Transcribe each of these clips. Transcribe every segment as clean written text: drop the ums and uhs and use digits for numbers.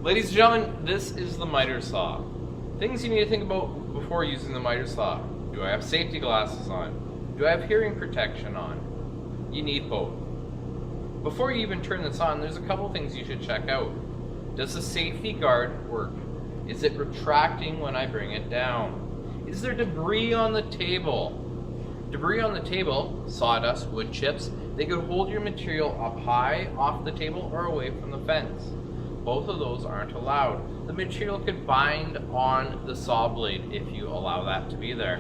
Ladies and gentlemen, this is the miter saw. Things you need to think about before using the miter saw. Do I have safety glasses on? Do I have hearing protection on? You need both. Before you even turn this on, there's a couple things you should check out. Does the safety guard work? Is it retracting when I bring it down? Is there debris on the table? Debris on the table, sawdust, wood chips, they could hold your material up high off the table or away from the fence. Both of those aren't allowed. The material could bind on the saw blade if you allow that to be there.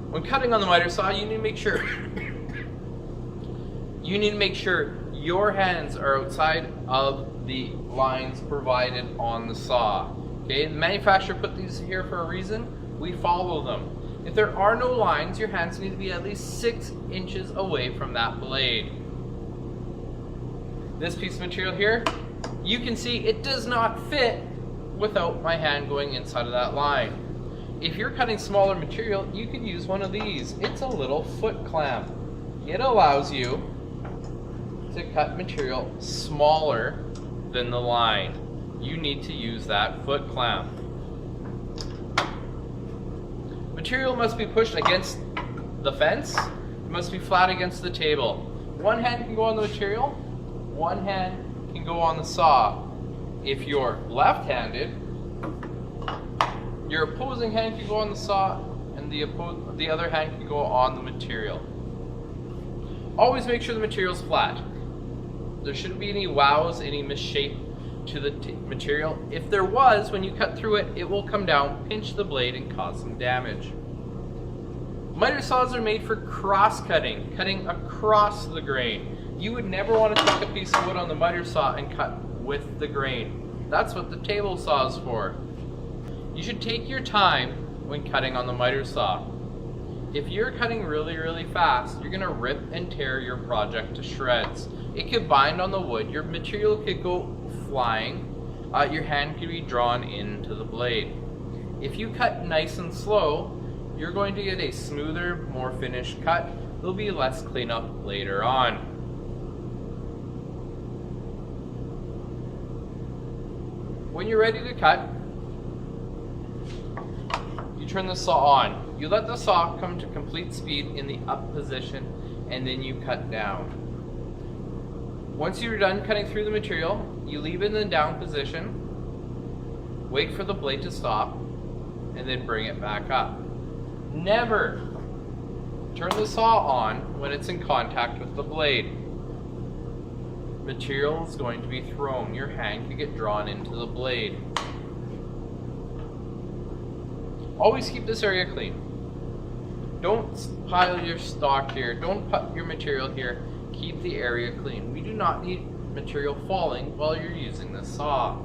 When cutting on the miter saw, you need to make sure your hands are outside of the lines provided on the saw. Okay, the manufacturer put these here for a reason. We follow them. If there are no lines, your hands need to be at least 6 inches away from that blade. This piece of material here, you can see it does not fit without my hand going inside of that line. If you're cutting smaller material, you could use one of these. It's a little foot clamp. It allows you to cut material smaller than the line. You need to use that foot clamp. Material must be pushed against the fence. It must be flat against the table. One hand can go on the material, one hand can go on the saw. If you're left-handed, your opposing hand can go on the saw and the other hand can go on the material. Always make sure the material's flat. There shouldn't be any wows, any misshape to the material. If there was, when you cut through it, it will come down, pinch the blade, and cause some damage. Miter saws are made for cross-cutting, cutting across the grain. You would never want to take a piece of wood on the miter saw and cut with the grain. That's what the table saw is for. You should take your time when cutting on the miter saw. If you're cutting really, really fast, you're going to rip and tear your project to shreds. It could bind on the wood, your material could go flying, your hand could be drawn into the blade. If you cut nice and slow, you're going to get a smoother, more finished cut. There'll be less cleanup later on. When you're ready to cut, you turn the saw on. You let the saw come to complete speed in the up position, and then you cut down. Once you're done cutting through the material, you leave it in the down position, wait for the blade to stop, and then bring it back up. Never turn the saw on when it's in contact with the blade. Material is going to be thrown. Your hand could get drawn into the blade. Always keep this area clean. Don't pile your stock here. Don't put your material here. Keep the area clean. We do not need material falling while you're using the saw.